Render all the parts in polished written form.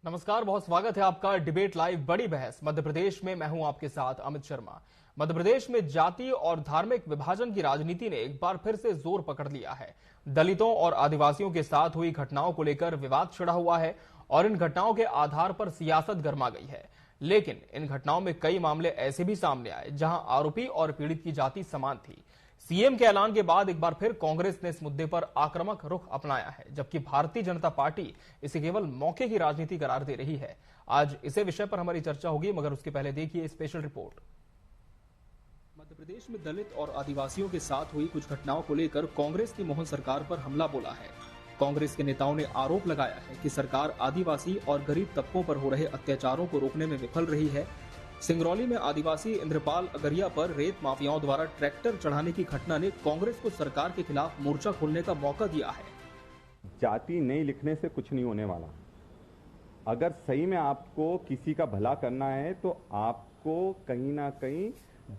नमस्कार, बहुत स्वागत है आपका डिबेट लाइव बड़ी बहस मध्य प्रदेश में। मैं हूं आपके साथ अमित शर्मा। मध्य प्रदेश में जाति और धार्मिक विभाजन की राजनीति ने एक बार फिर से जोर पकड़ लिया है। दलितों और आदिवासियों के साथ हुई घटनाओं को लेकर विवाद छिड़ा हुआ है और इन घटनाओं के आधार पर सियासत गरमा गई है। लेकिन इन घटनाओं में कई मामले ऐसे भी सामने आए जहां आरोपी और पीड़ित की जाति समान थी। सीएम के ऐलान के बाद एक बार फिर कांग्रेस ने इस मुद्दे पर आक्रामक रुख अपनाया है, जबकि भारतीय जनता पार्टी इसे केवल मौके की राजनीति करार दे रही है। आज इसे विषय पर हमारी चर्चा होगी, मगर उसके पहले देखिए स्पेशल रिपोर्ट। मध्य प्रदेश में दलित और आदिवासियों के साथ हुई कुछ घटनाओं को लेकर कांग्रेस की मोहन सरकार पर हमला बोला है। कांग्रेस के नेताओं ने आरोप लगाया है कि सरकार आदिवासी और गरीब तबकों पर हो रहे अत्याचारों को रोकने में विफल रही है। सिंगरौली में आदिवासी इंद्रपाल अगरिया पर रेत माफियाओं द्वारा ट्रैक्टर चढ़ाने की घटना ने कांग्रेस को सरकार के खिलाफ मोर्चा खोलने का मौका दिया है। जाति नहीं लिखने से कुछ नहीं होने वाला। अगर सही में आपको किसी का भला करना है तो आपको कहीं ना कहीं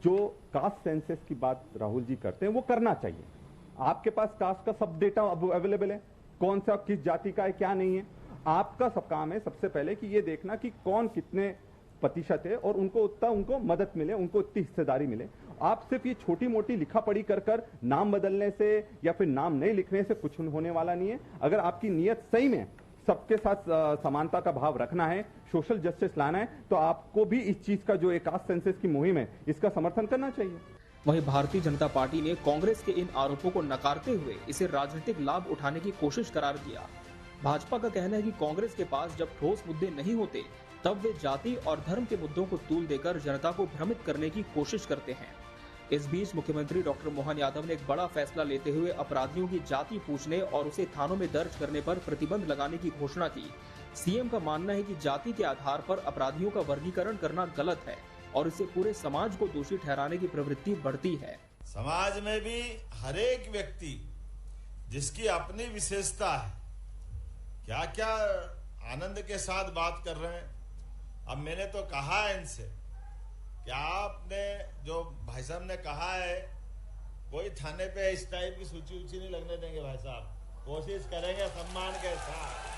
जो कास्ट सेंसस की बात राहुल जी करते हैं वो करना चाहिए। आपके पास कास्ट का सब डेटा अवेलेबल है, कौन सा किस जाति का है क्या नहीं है। आपका सब काम है सबसे पहले कि ये देखना कि कौन कितने प्रतिशत है और उनको मदद मिले, उनको इतनी हिस्सेदारी मिले। आप सिर्फ ये छोटी मोटी लिखा पढ़ी कर नाम बदलने से या फिर नाम नहीं लिखने से कुछ होने वाला नहीं है। अगर आपकी नीयत सही में सबके साथ समानता का भाव रखना है, सोशल जस्टिस लाना है, तो आपको भी इस चीज का जो एक कास्ट सेंसस की मुहिम है इसका समर्थन करना चाहिए। वहीं भारतीय जनता पार्टी ने कांग्रेस के इन आरोपों को नकारते हुए इसे राजनीतिक लाभ उठाने की कोशिश करार दिया। भाजपा का कहना है कि कांग्रेस के पास जब ठोस मुद्दे नहीं होते तब वे जाति और धर्म के मुद्दों को तूल देकर जनता को भ्रमित करने की कोशिश करते हैं। इस बीच मुख्यमंत्री डॉक्टर मोहन यादव ने एक बड़ा फैसला लेते हुए अपराधियों की जाति पूछने और उसे थानों में दर्ज करने पर प्रतिबंध लगाने की घोषणा की। सीएम का मानना है कि जाति के आधार पर अपराधियों का वर्गीकरण करना गलत है और इससे पूरे समाज को दोषी ठहराने की प्रवृत्ति बढ़ती है। समाज में भी हर एक व्यक्ति जिसकी अपनी विशेषता है, क्या क्या आनंद के साथ बात कर रहे हैं। अब मैंने तो कहा है इनसे कि आपने जो भाई साहब ने कहा है कोई थाने पे इस टाइप की सूची ऊंची नहीं लगने देंगे। भाई साहब कोशिश करेंगे सम्मान के साथ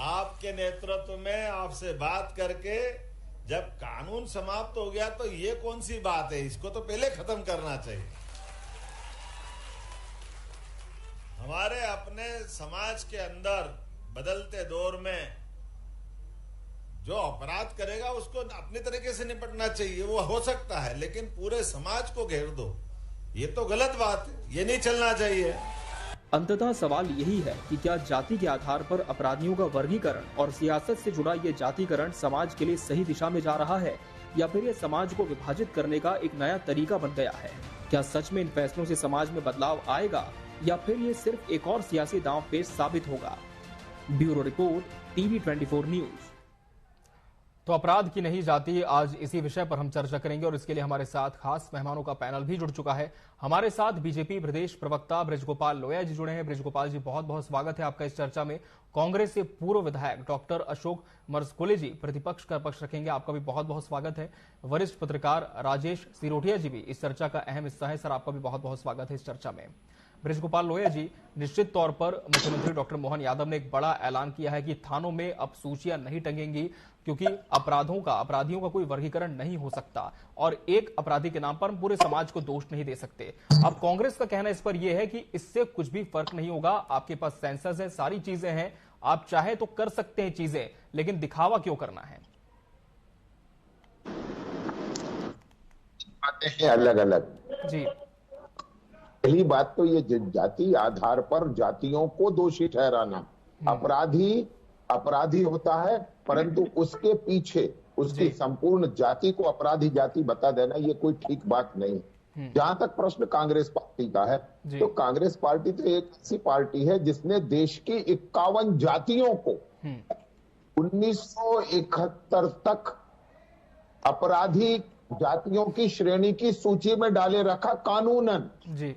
आपके नेतृत्व में आपसे बात करके। जब कानून समाप्त हो गया तो ये कौन सी बात है, इसको तो पहले खत्म करना चाहिए। हमारे अपने समाज के अंदर बदलते दौर में जो अपराध करेगा उसको अपनी तरीके से निपटना चाहिए। वो हो सकता है, लेकिन पूरे समाज को घेर दो, ये तो गलत बात है, ये नहीं चलना चाहिए। अंततः सवाल यही है कि क्या जाति के आधार पर अपराधियों का वर्गीकरण और सियासत से जुड़ा ये जातिकरण समाज के लिए सही दिशा में जा रहा है, या फिर ये समाज को विभाजित करने का एक नया तरीका बन गया है। क्या सच में इन फैसलों से समाज में बदलाव आएगा या फिर ये सिर्फ एक और सियासी दांवपेच साबित होगा। Bureau report, TV 24 news. तो अपराध की नहीं जाती, आज इसी विषय पर हम चर्चा करेंगे और इसके लिए हमारे साथ खास मेहमानों का पैनल भी जुड़ चुका है। हमारे साथ बीजेपी प्रदेश प्रवक्ता बृजगोपाल लोया जी जुड़े हैं। बृजगोपाल जी, बहुत बहुत स्वागत है आपका इस चर्चा में। कांग्रेस से पूर्व विधायक डॉक्टर अशोक मरसकोले जी प्रतिपक्ष का पक्ष रखेंगे, आपका भी बहुत बहुत स्वागत है। वरिष्ठ पत्रकार राजेश सिरोठिया जी भी इस चर्चा का अहम हिस्सा है। सर, आपका भी बहुत बहुत स्वागत है इस चर्चा में। बृजगोपाल लोया जी, निश्चित तौर पर मुख्यमंत्री डॉक्टर मोहन यादव ने एक बड़ा ऐलान किया है कि थानों में अब सूचियां नहीं टंगेंगी, क्योंकि अपराधियों का कोई वर्गीकरण नहीं हो सकता और एक अपराधी के नाम पर हम पूरे समाज को दोष नहीं दे सकते। अब कांग्रेस का कहना इस पर यह है कि इससे कुछ भी फर्क नहीं होगा। आपके पास सेंसस है, सारी चीजें हैं, आप चाहे तो कर सकते हैं चीजें, लेकिन दिखावा क्यों करना है? बातें हैं अलग अलग जी। पहली बात तो ये जाति आधार पर जातियों को दोषी ठहराना, अपराधी होता है, परंतु उसके पीछे उसकी संपूर्ण जाति को अपराधी जाति बता देना ये कोई ठीक बात नहीं। जहां तक प्रश्न कांग्रेस पार्टी का है, तो कांग्रेस पार्टी तो एक ऐसी पार्टी है जिसने देश की 51 जातियों को 1971 तक अपराधी जातियों की श्रेणी की सूची में डाले रखा कानूनन,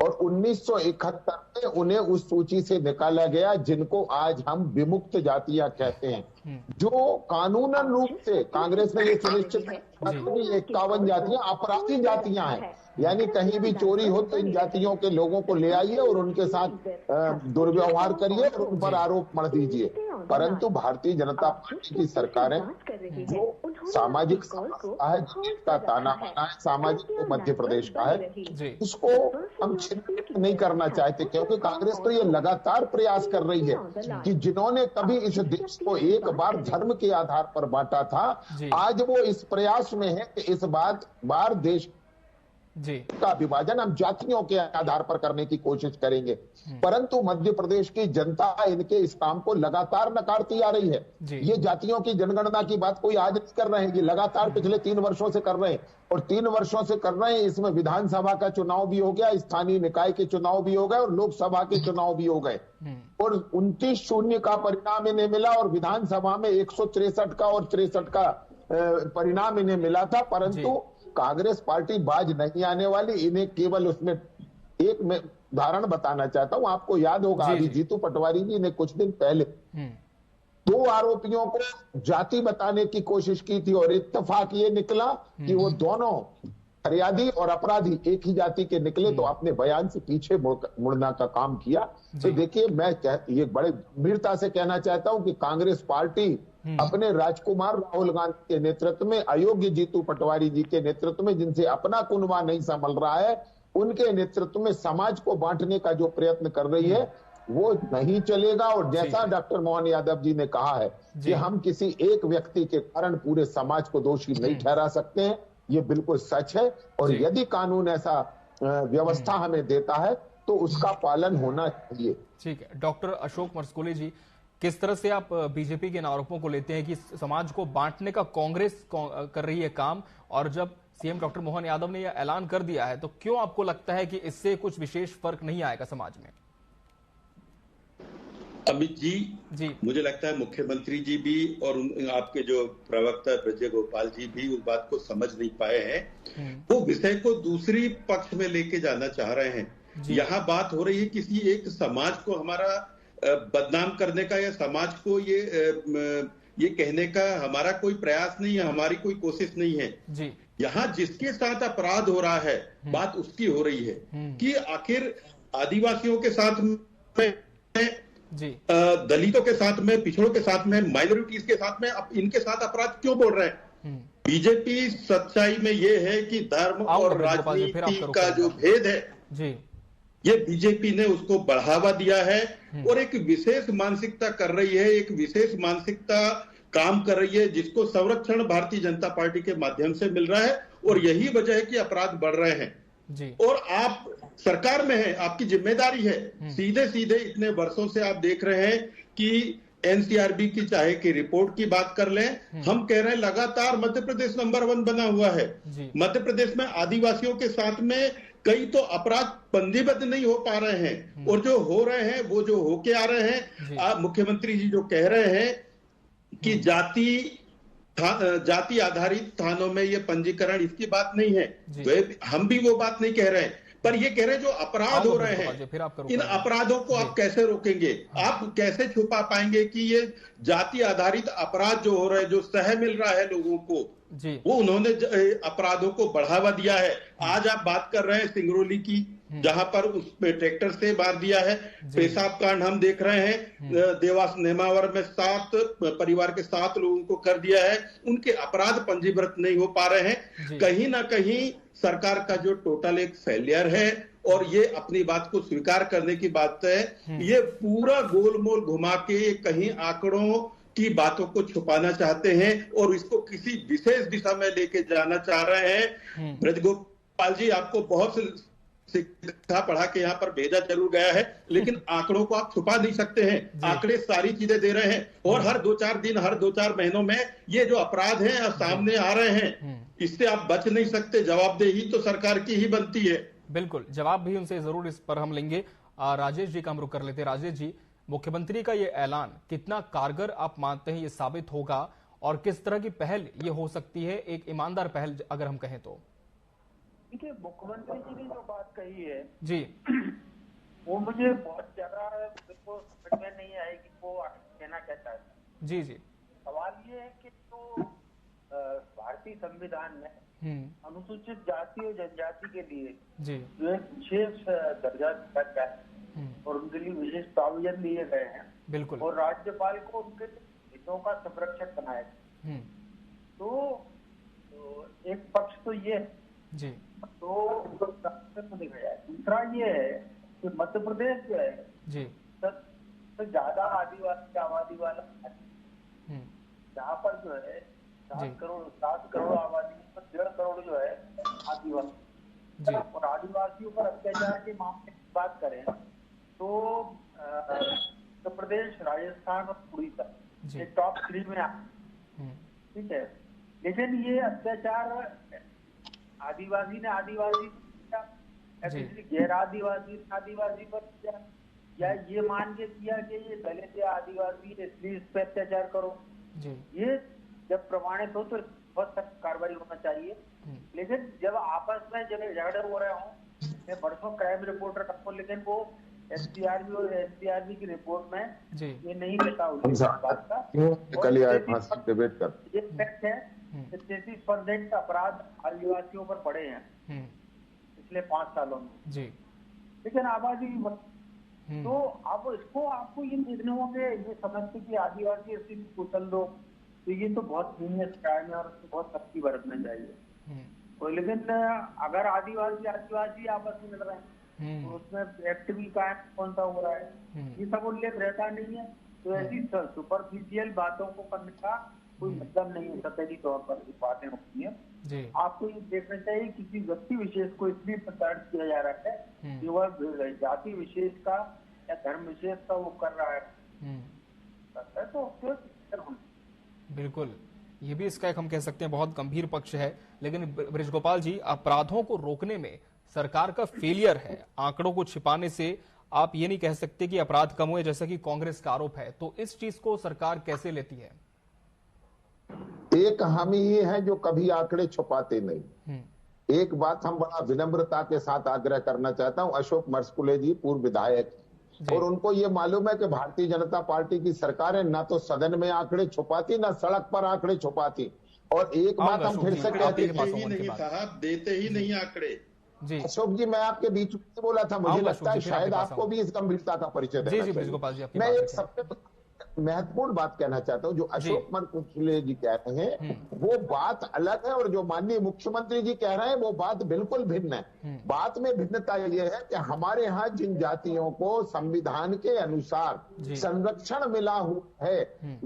और 1971 में उन्हें उस सूची से निकाला गया, जिनको आज हम विमुक्त जातियां कहते हैं। जो कानूनन रूप से कांग्रेस ने ये सुनिश्चित किया कि 51 जातियां अपराधी जातियां हैं, यानी कहीं भी चोरी हो तो इन जातियों के लोगों को ले आइए और उनके साथ दुर्व्यवहार करिए और उन पर आरोप मढ़ दीजिए। परंतु भारतीय जनता पार्टी की सरकारें जो सामाजिक समस्या है, जिसका ताना बाना है सामाजिक, वो मध्य प्रदेश का है, उसको हम छिन्न नहीं करना चाहते, क्योंकि कांग्रेस तो ये लगातार प्रयास कर रही है कि जिन्होंने कभी इस देश को एक बार धर्म के आधार पर बांटा था, आज वो इस प्रयास में है कि इस बार देश का विभाजन हम जातियों के आधार पर करने की कोशिश करेंगे। परंतु मध्य प्रदेश की जनता इनके इस काम को लगातार नकारती आ रही है। ये जातियों की जनगणना की बात कोई आज नहीं कर रहे हैं, ये लगातार पिछले 3 वर्षों से कर रहे हैं, और 3 वर्षों से कर रहे हैं। इसमें विधानसभा का चुनाव भी हो गया, स्थानीय निकाय के चुनाव भी हो गए और लोकसभा के चुनाव भी हो गए, और 29-0 का परिणाम इन्हें मिला, और विधानसभा में 163 का और 63 का परिणाम इन्हें मिला था। परंतु कांग्रेस पार्टी बाज नहीं आने वाली। इन्हें केवल उसमें एक मैं उदाहरण बताना चाहता हूं, आपको याद होगा अभी जीतू पटवारी जी ने कुछ दिन पहले 2 आरोपियों को जाति बताने की कोशिश की थी, और इत्तेफाक ये निकला कि वो दोनों फरियादी और अपराधी एक ही जाति के निकले, तो अपने बयान से पीछे मुड़ना का काम किया। तो देखिए, मैं ये बड़े गंभीरता से कहना चाहता हूं कि कांग्रेस पार्टी अपने राजकुमार राहुल गांधी के नेतृत्व में, अयोग्य जीतू पटवारी जी के नेतृत्व में, जिनसे अपना कुनबा नहीं संभल रहा है, उनके नेतृत्व में समाज को बांटने का जो प्रयत्न कर रही है वो नहीं चलेगा। और जैसा डॉक्टर मोहन यादव जी ने कहा है कि हम किसी एक व्यक्ति के कारण पूरे समाज को दोषी नहीं ठहरा सकते हैं, ये बिल्कुल सच है। और यदि कानून ऐसा व्यवस्था हमें देता है तो उसका पालन होना चाहिए। ठीक है, डॉक्टर अशोक मरस्कोले जी, किस तरह से आप बीजेपी के इन आरोपों को लेते हैं कि समाज को बांटने का कांग्रेस कर रही है काम, और जब सीएम डॉक्टर मोहन यादव ने यह ऐलान कर दिया है, तो क्यों आपको लगता है कि इससे कुछ विशेष फर्क नहीं आएगा समाज में? अमित जी, मुझे लगता है मुख्यमंत्री जी भी और आपके जो प्रवक्ता ब्रजे गोपाल जी भी उस बात को समझ नहीं पाए हैं। वो विषय को दूसरी पक्ष में लेके जाना चाह रहे हैं। यहाँ बात हो रही है किसी एक समाज को हमारा बदनाम करने का, या समाज को ये कहने का हमारा कोई प्रयास नहीं है, हमारी कोई कोशिश नहीं है। यहाँ जिसके साथ अपराध हो रहा है, बात उसकी हो रही है कि आखिर आदिवासियों के साथ में, दलितों के साथ में, पिछड़ों के साथ में, माइनॉरिटीज के साथ में, अब इनके साथ अपराध क्यों बोल रहे हैं? बीजेपी सच्चाई में ये है कि धर्म और राजनीति का जो भेद है, ये बीजेपी ने उसको बढ़ावा दिया है और एक विशेष मानसिकता कर रही है, एक विशेष मानसिकता काम कर रही है, जिसको संरक्षण भारतीय जनता पार्टी के माध्यम से मिल रहा है, और यही वजह है कि अपराध बढ़ रहे हैं। और आप सरकार में हैं, आपकी जिम्मेदारी है। सीधे सीधे इतने वर्षों से आप देख रहे हैं कि एनसीआरबी की चाहे कि रिपोर्ट की बात कर लें, हम कह रहे हैं लगातार मध्य प्रदेश नंबर 1 बना हुआ है। मध्य प्रदेश में आदिवासियों के साथ में कई तो अपराध पंजीबद्ध नहीं हो पा रहे हैं, और जो हो रहे हैं वो जो होके आ रहे हैं, मुख्यमंत्री जी जो कह रहे हैं कि जाति आधारित थानों में ये पंजीकरण, इसकी बात नहीं है, तो हम भी वो बात नहीं कह रहे हैं, पर ये कह रहे हैं जो अपराध हो रहे हैं, इन अपराधों को आप कैसे रोकेंगे? आप कैसे छुपा पाएंगे कि ये जाति आधारित अपराध जो हो रहे हैं, जो सह मिल रहा है लोगों को, वो उन्होंने अपराधों को बढ़ावा दिया है। आज आप बात कर रहे हैं सिंगरौली की, जहां पर उस पे ट्रैक्टर से मार दिया है। पेशाब कांड हम देख रहे हैं, देवास नेमावर में 7 परिवार के 7 लोगों को कर दिया है, उनके अपराध पंजीबद्ध नहीं हो पा रहे हैं। कहीं ना कहीं सरकार का जो टोटल एक फेलियर है, और ये अपनी बात को स्वीकार करने की बात है। ये पूरा गोलमोल घुमा के कहीं आंकड़ों की बातों को छुपाना चाहते हैं और इसको किसी विशेष दिशा में लेके जाना चाह रहे हैं। ब्रजगोपाल जी, आपको बहुत शिक्षा पढ़ा के यहाँ पर भेजा जरूर गया है, लेकिन आंकड़ों को आप छुपा नहीं सकते हैं। आंकड़े सारी चीजें दे रहे हैं, और हर 2-4 दिन, हर 2-4 महीनों में ये जो अपराध हैं सामने आ रहे हैं, इससे आप बच नहीं सकते। जवाबदेही तो सरकार की ही बनती है। बिल्कुल, जवाब भी उनसे जरूर इस पर हम लेंगे। राजेश जी का हम रुख कर लेते हैं। राजेश जी, मुख्यमंत्री का ये ऐलान कितना कारगर आप मानते हैं ये साबित होगा, और किस तरह की पहल ये हो सकती है, एक ईमानदार पहल अगर हम कहें तो? देखिए, मुख्यमंत्री जी ने जो बात कही है जी, वो मुझे बहुत ज्यादा बिल्कुल समझ में नहीं आई कि वो कहना क्या चाहते हैं। जी जी, सवाल ये है कि तो भारतीय संविधान में अनुसूचित जाति और जनजाति के लिए जो एक विशेष दर्जा दिया गया है, और उनके लिए विशेष प्रोविजन दिए गए हैं। बिल्कुल। और राज्यपाल को उनके हितों का संरक्षक बनाया गया। तो एक पक्ष तो ये जी, तो देखा जाए। दूसरा ये है कि मध्य प्रदेश जो है जी सबसे ज्यादा आदिवासी आबादी वाला, जहाँ पर जो है 7 करोड़ आबादी पर 1.5 करोड़ जो है आदिवासी जी। और आदिवासियों पर अत्याचार के मामले की बात करें तो उत्तर प्रदेश, राजस्थान और उड़ीसा ये टॉप 3 में आते, ठीक है। लेकिन ये अत्याचार आदिवासी ने आदिवासी या किसी गैर आदिवासी पर किया, या ये मान के किया कि ये दलित या आदिवासी इसलिए इस पर अत्याचार करो जी। ये जब प्रमाणित हो तो बहुत सख्त कार्रवाई होना चाहिए। लेकिन जब आपस में जब झगड़े हो रहे हों, मैं बरसों क्राइम रिपोर्टर रखा हूं, लेकिन वो एसपीआरबी और एसपीआरबी की रिपोर्ट में ये नहीं लिखा बात का। ये फैक्ट है कि 33% अपराध आदिवासियों पर बढ़े हैं पिछले 5 सालों में जी। लेकिन आबादी तो अब इसको आपको ये देखने होंगे, ये समझते कि आदिवासी ऐसी कुचल दो, तो ये तो बहुत सीरियस क्राइम है और उसको बहुत सख्ती बरतना चाहिए। तो लेकिन अगर आदिवासी आपस में लड़ रहे हैं तो उसमें एक्ट भी कौन सा हो रहा है, ये सब उल्लेख रहता नहीं है। तो ऐसी सुपरफिशियल बातों को करने का कोई मतलब नहीं है, सतही तौर पर बातें होती है। आपको ये देखना चाहिए किसी व्यक्ति विशेष को इसलिए प्रताड़ित किया जा रहा है कि वह जाति विशेष का या धर्म विशेष का वो कर रहा है, तो बिल्कुल ये भी इसका एक हम कह सकते हैं बहुत गंभीर पक्ष है। लेकिन बृजगोपाल जी, अपराधों को रोकने में सरकार का फेलियर है। आंकड़ों को छिपाने से आप ये नहीं कह सकते कि अपराध कम हुए, जैसा कि कांग्रेस का आरोप है। तो इस चीज को सरकार कैसे लेती है? एक हम ही है जो कभी आंकड़े छुपाते नहीं। एक बात हम बड़ा विनम्रता के साथ आग्रह करना चाहता हूं, अशोक मरसकुले जी पूर्व विधायक, और उनको ये मालूम है कि भारतीय जनता पार्टी की सरकार है ना तो सदन में आंकड़े छुपाती ना सड़क पर आंकड़े छुपाती। और एक बात हम फिर से कहते ही नहीं साहब, देते ही नहीं आंकड़े जी। अशोक जी, मैं आपके बीच में बोला था, मुझे लगता है शायद आपको भी इस गंभीरता का परिचय देना चाहिए। मैं एक सबसे महत्वपूर्ण बात कहना चाहता हूं, जो अशोक मरसकुले जी कह रहे हैं वो बात अलग है, और जो माननीय मुख्यमंत्री जी कह रहे हैं वो बात बिल्कुल भिन्न है। बात में भिन्नता ये है कि हमारे यहाँ जिन जातियों को संविधान के अनुसार संरक्षण मिला हुआ है,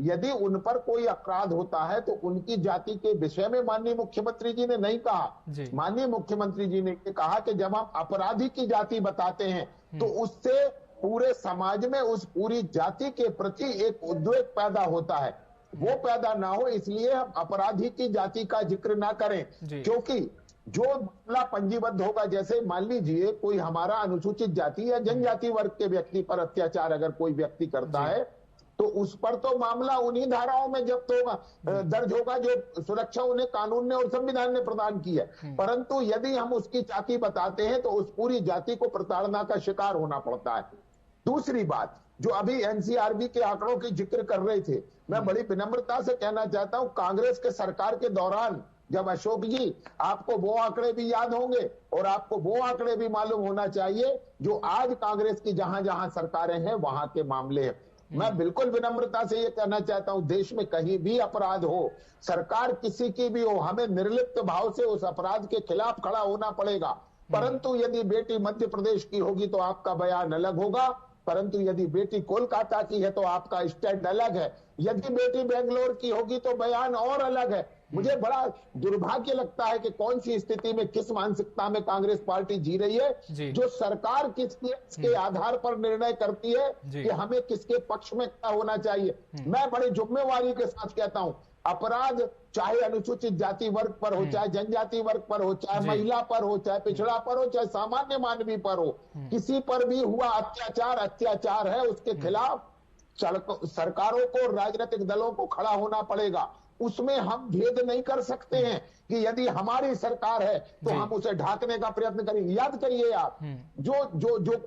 यदि उन पर कोई अपराध होता है तो उनकी जाति के विषय में माननीय मुख्यमंत्री जी ने नहीं कहा। माननीय मुख्यमंत्री जी ने कहा कि जब हम अपराधी की जाति बताते हैं तो उससे पूरे समाज में उस पूरी जाति के प्रति एक उद्वेग पैदा होता है। वो पैदा ना हो इसलिए हम अपराधी की जाति का जिक्र ना करें, क्योंकि जो मामला पंजीबद्ध होगा, जैसे मान लीजिए कोई हमारा अनुसूचित जाति या जनजाति वर्ग के व्यक्ति पर अत्याचार अगर कोई व्यक्ति करता है तो उस पर तो मामला उन्हीं धाराओं में जब्त होगा, दर्ज होगा जो सुरक्षा उन्हें कानून ने और संविधान ने प्रदान की है। परंतु यदि हम उसकी जाति बताते हैं तो उस पूरी जाति को प्रताड़ना का शिकार होना पड़ता है। दूसरी बात, जो अभी एनसीआरबी के आंकड़ों की जिक्र कर रहे थे, मैं बड़ी विनम्रता से कहना चाहता हूं, कांग्रेस के सरकार के दौरान जब अशोक जी आपको वो आंकड़े भी याद होंगे और आपको वो आंकड़े भी मालूम होना चाहिए जो आज कांग्रेस की जहां जहां सरकारें हैं वहां के मामले हैं। मैं बिल्कुल विनम्रता से ये कहना चाहता हूं, देश में कहीं भी अपराध हो, सरकार किसी की भी हो, हमें निर्लिप्त भाव से उस अपराध के खिलाफ खड़ा होना पड़ेगा। परंतु यदि बेटी मध्य प्रदेश की होगी तो आपका बयान अलग होगा, परंतु यदि बेटी कोलकाता की है तो आपका स्टैंड अलग है, यदि बेटी बेंगलोर की होगी तो बयान और अलग है। मुझे बड़ा दुर्भाग्य लगता है कि कौन सी स्थिति में, किस मानसिकता में कांग्रेस पार्टी जी रही है, जो सरकार किसके आधार पर निर्णय करती है कि हमें किसके पक्ष में क्या होना चाहिए। मैं बड़ी जिम्मेवारी के साथ कहता हूं, अपराध चाहे अनुसूचित जाति वर्ग पर हो, चाहे जनजाति वर्ग पर हो, चाहे महिला पर हो, चाहे पिछड़ा पर हो, चाहे सामान्य मानवी पर हो, किसी पर भी हुआ अत्याचार है, उसके खिलाफ सरकारों को, राजनीतिक दलों को खड़ा होना पड़ेगा। उसमें हम भेद नहीं कर सकते हैं कि यदि हमारी सरकार है तो हम उसे ढाकने का प्रयत्न करेंगे। याद करिए आप, जो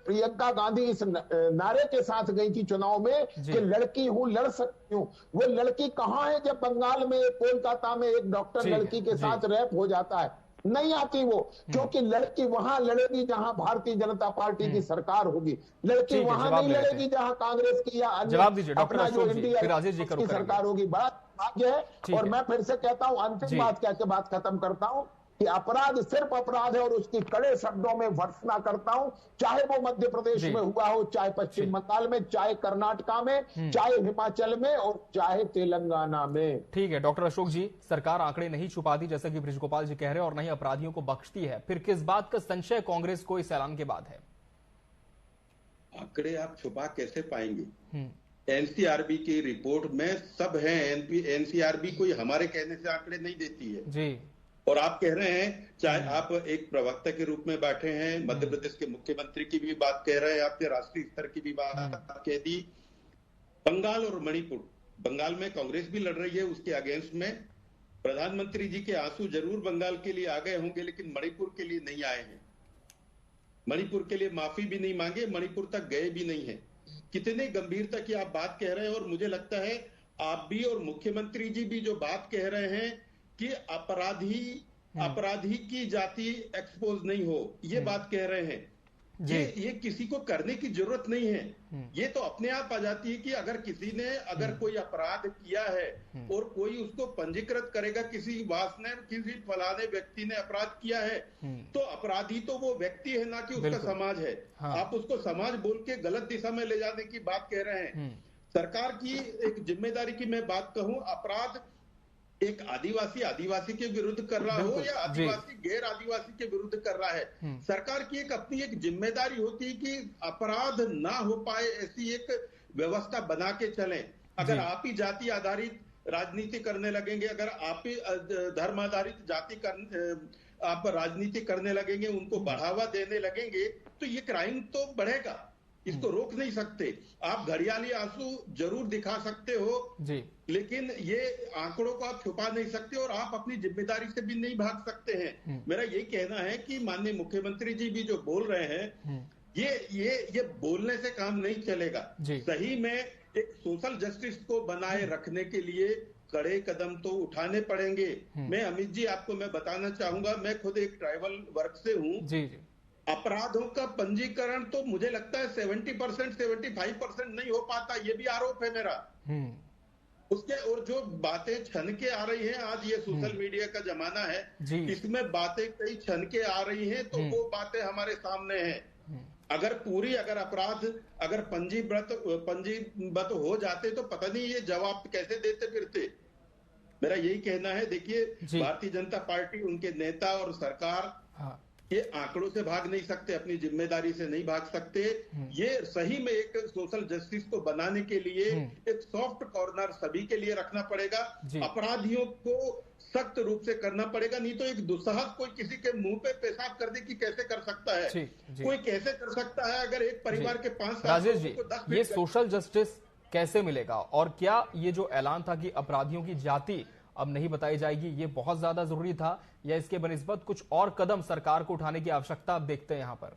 प्रियंका गांधी इस नारे के साथ गई थी चुनाव में कि लड़की हूं, लड़ सकती हूं, वो लड़की कहां है जब बंगाल में, कोलकाता में एक डॉक्टर लड़की के साथ रेप हो जाता है। नहीं आती वो, क्योंकि लड़की वहां लड़ेगी जहां भारतीय जनता पार्टी की सरकार होगी, लड़की वहां नहीं लड़ेगी जहां कांग्रेस की या अन्य अपना जो इंडिया की सरकार होगी। बड़ा भाग्य है। और मैं फिर से कहता हूं, अंतिम बात कह के बात खत्म करता हूं कि अपराध सिर्फ अपराध है और उसकी कड़े शब्दों में भर्त्सना करता हूं, चाहे वो मध्य प्रदेश में हुआ हो, चाहे पश्चिम बंगाल में, चाहे कर्नाटका में, चाहे हिमाचल में और चाहे तेलंगाना में। ठीक है डॉक्टर अशोक जी, सरकार आंकड़े नहीं छुपाती जैसा कि बृजगोपाल जी कह रहे हैं और नहीं अपराधियों को बख्शती है, फिर किस बात का संशय कांग्रेस को इस ऐलान के बाद है? आंकड़े आप छुपा कैसे पाएंगे? एनसीआरबी की रिपोर्ट में सब है। एनसीआरबी कोई हमारे कहने से आंकड़े नहीं देती है जी। और आप कह रहे हैं, चाहे आप एक प्रवक्ता के रूप में बैठे हैं, मध्य प्रदेश के मुख्यमंत्री की भी बात कह रहे हैं, आपने राष्ट्रीय स्तर की भी बात कह दी। बंगाल और मणिपुर, बंगाल में कांग्रेस भी लड़ रही है, उसके अगेंस्ट में प्रधानमंत्री जी के आंसू जरूर बंगाल के लिए आ गए होंगे, लेकिन मणिपुर के लिए नहीं आए हैं। मणिपुर के लिए माफी भी नहीं मांगे, मणिपुर तक गए भी नहीं है। कितने गंभीरता की आप बात कह रहे हैं। और मुझे लगता है आप भी और मुख्यमंत्री जी भी जो बात कह रहे हैं कि अपराधी की जाति एक्सपोज नहीं हो, ये बात कह रहे हैं, ये किसी को करने की जरूरत नहीं है। ये तो अपने आप आ जाती है कि अगर किसी ने अगर कोई अपराध किया है और कोई उसको पंजीकृत करेगा, किसी फलाने व्यक्ति ने अपराध किया है, तो अपराधी तो वो व्यक्ति है, ना कि उसका समाज है। आप उसको समाज बोल के गलत दिशा में ले जाने की बात कह रहे हैं। सरकार की एक जिम्मेदारी की मैं बात कहूं, अपराध एक आदिवासी के विरुद्ध कर रहा हो या आदिवासी गैर आदिवासी के विरुद्ध कर रहा है, सरकार की अपनी एक जिम्मेदारी होती है कि अपराध ना हो पाए ऐसी एक व्यवस्था बना के चलें। अगर आप ही जाति आधारित राजनीति करने लगेंगे, अगर आप ही धर्म आधारित आप राजनीति करने लगेंगे, उनको बढ़ावा देने लगेंगे, तो ये क्राइम तो बढ़ेगा, इसको रोक नहीं सकते। आप घड़ियाली आंसू जरूर दिखा सकते हो जी, लेकिन ये आंकड़ों को आप छुपा नहीं सकते और आप अपनी जिम्मेदारी से भी नहीं भाग सकते हैं। मेरा यही कहना है कि माननीय मुख्यमंत्री जी भी जो बोल रहे हैं, ये बोलने से काम नहीं चलेगा। सही में एक सोशल जस्टिस को बनाए रखने के लिए कड़े कदम तो उठाने पड़ेंगे। मैं अमित जी आपको मैं बताना चाहूंगा, मैं खुद एक ट्राइबल वर्ग से हूँ। अपराधों का पंजीकरण तो मुझे लगता है 70% 75% नहीं हो पाता, ये भी आरोप है मेरा। उसके और जो बातें छन के आ रही हैं, आज ये सोशल मीडिया का जमाना है, इसमें बातें कई छन के आ रही हैं, तो वो बातें हमारे सामने हैं। अगर अपराध अगर पंजीबद्ध हो जाते तो पता नहीं ये जवाब कैसे देते फिरते। मेरा यही कहना है। देखिए, भारतीय जनता पार्टी, उनके नेता और सरकार ये आंकड़ों से भाग नहीं सकते, अपनी जिम्मेदारी से नहीं भाग सकते। ये सही में एक सोशल जस्टिस को बनाने के लिए एक सॉफ्ट कॉर्नर सभी के लिए रखना पड़ेगा। अपराधियों को सख्त रूप से करना पड़ेगा, नहीं तो एक दुस्साहस कोई किसी के मुंह पे पेशाब कर दे कि कैसे कर सकता है, कोई कैसे कर सकता है। अगर एक परिवार के 5 राजेश जी, ये सोशल जस्टिस कैसे मिलेगा और क्या ये जो ऐलान था कि अपराधियों की जाति अब नहीं बताई जाएगी, ये बहुत ज्यादा जरूरी था या इसके बनिस्बत कुछ और कदम सरकार को उठाने की आवश्यकता आप देखते हैं यहाँ पर?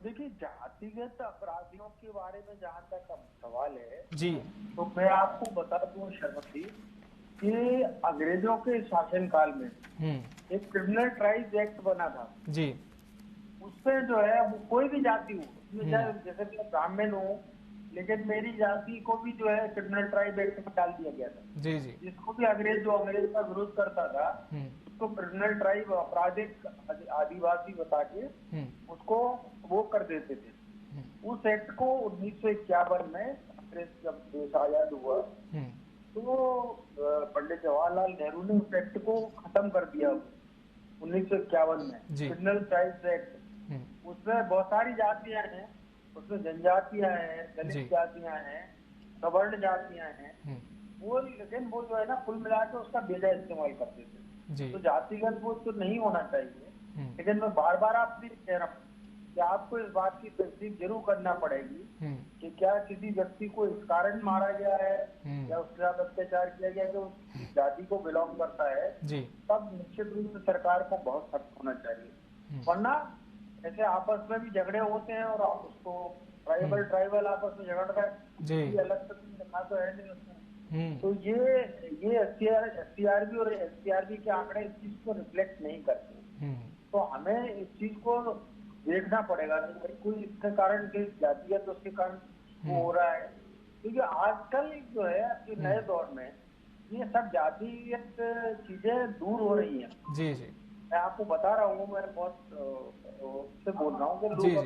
देखिए, जातिगत अपराधियों के बारे में जहाँ तक सवाल है जी, तो मैं आपको बता दूं शर्मती कि अंग्रेजों के शासनकाल में एक क्रिमिनल ट्राइब्स एक्ट बना था जी। उससे जो है वो कोई भी जाति हो, जैसे कि ब्राह्मण हो, लेकिन मेरी जाति को भी जो है क्रिमिनल ट्राइब एक्ट में डाल दिया गया था जी जी। जिसको भी अंग्रेज का विरोध करता था उसको क्रिमिनल ट्राइब, आपराधिक आदिवासी बता के उसको वो कर देते थे। उस एक्ट को 1951 में अंग्रेज जब देश आजाद हुआ तो पंडित जवाहरलाल नेहरू ने उस एक्ट को खत्म कर दिया 1951 में, क्रिमिनल ट्राइब्स एक्ट। उसमें बहुत सारी जातियां हैं, उसमें जनजातियां हैं, दलित जातियां हैं, सवर्ण जातियां हैं, वो लेकिन वो जो है ना कुल मिला के उसका बेजा इस्तेमाल करते थे। तो जातिगत वो तो नहीं होना चाहिए। लेकिन मैं बार बार आपसे कह रहा हूँ कि आपको इस बात की तस्दीक जरूर करना पड़ेगी कि क्या किसी व्यक्ति को इस कारण मारा गया है या उसके साथ अत्याचार किया गया जो उस जाति को बिलोंग करता है, तब निश्चित रूप से सरकार को बहुत सख्त होना चाहिए। वरना ऐसे आपस में भी झगड़े होते हैं और आप उसको ट्राइबल आपस में झगड़ रहे हैं, अलग दिखा तो है नहीं उसमें। तो ये एससीआरबी और एससीआरबी के आंकड़े इस चीज को रिफ्लेक्ट नहीं करते। तो हमें इस चीज को देखना पड़ेगा, नहीं कोई इसके कारण की जातीय तो उसके कारण वो हो रहा है, क्योंकि आजकल जो है कि नए दौर में ये सब जातीय चीजें दूर हो रही हैं। जी जी, मैं आपको बता रहा हूँ, मैं बहुत से बोल रहा हूँ कि लोग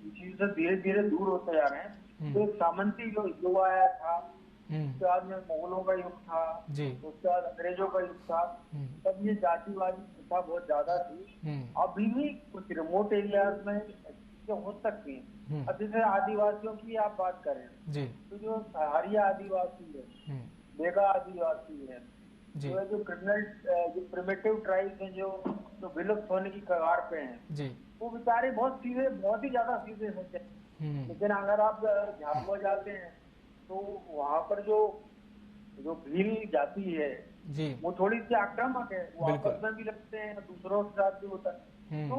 चीज से धीरे धीरे दूर होते जा रहे हैं। तो एक सामंती जो युग आया था, उसके बाद में मुगलों का युग था, उसके बाद अंग्रेजों का युग था, तब ये जातिवादी प्रथा बहुत ज्यादा थी। अभी भी कुछ रिमोट एरियाज में चीजें हो सकती हैं। अब जैसे आदिवासियों की आप बात करें तो जो सहारिया आदिवासी है, बेगा आदिवासी है, जो क्रिमिनल जो प्रिमिटिव ट्राइब्स हैं जो विलुप्त होने की कगार पे हैं, वो बेचारे बहुत ही ज्यादा सीधे होते हैं। लेकिन अगर आप झाबुआ जाते हैं तो वहाँ पर जो भील जाति है वो थोड़ी सी आक्रामक है, वो आपस में भी लगते हैं, दूसरों के साथ भी होता है। तो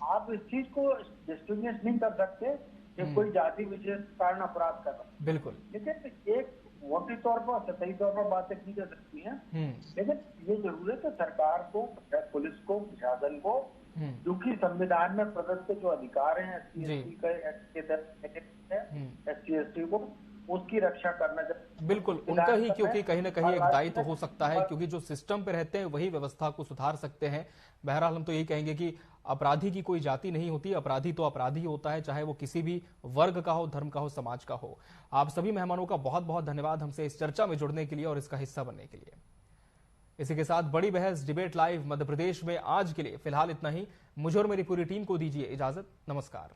आप इस चीज को डिस्टिंग्विश नहीं कर सकते कि कोई जाति विशेष कारण अपराध कर रहा है। बिल्कुल, लेकिन एक मोटी तौर पर सतही तौर पर बातें की जा सकती हैं, लेकिन ये जरूर है कि सरकार को, पुलिस को, प्रशासन को, जो कि संविधान में प्रदत्त जो अधिकार हैं SC/ST को, उसकी रक्षा करना चाहिए। बिल्कुल उनका ही, क्योंकि कहीं ना कहीं एक दायित्व हो सकता है, क्योंकि जो सिस्टम पे रहते हैं वही व्यवस्था को सुधार सकते हैं। बहरहाल हम तो यही कहेंगे कि अपराधी की कोई जाति नहीं होती, अपराधी तो अपराधी होता है, चाहे वो किसी भी वर्ग का हो, धर्म का हो, समाज का हो। आप सभी मेहमानों का बहुत बहुत धन्यवाद हमसे इस चर्चा में जुड़ने के लिए और इसका हिस्सा बनने के लिए। इसी के साथ बड़ी बहस डिबेट लाइव मध्य प्रदेश में आज के लिए फिलहाल इतना ही। मुझे और मेरी पूरी टीम को दीजिए इजाजत। नमस्कार।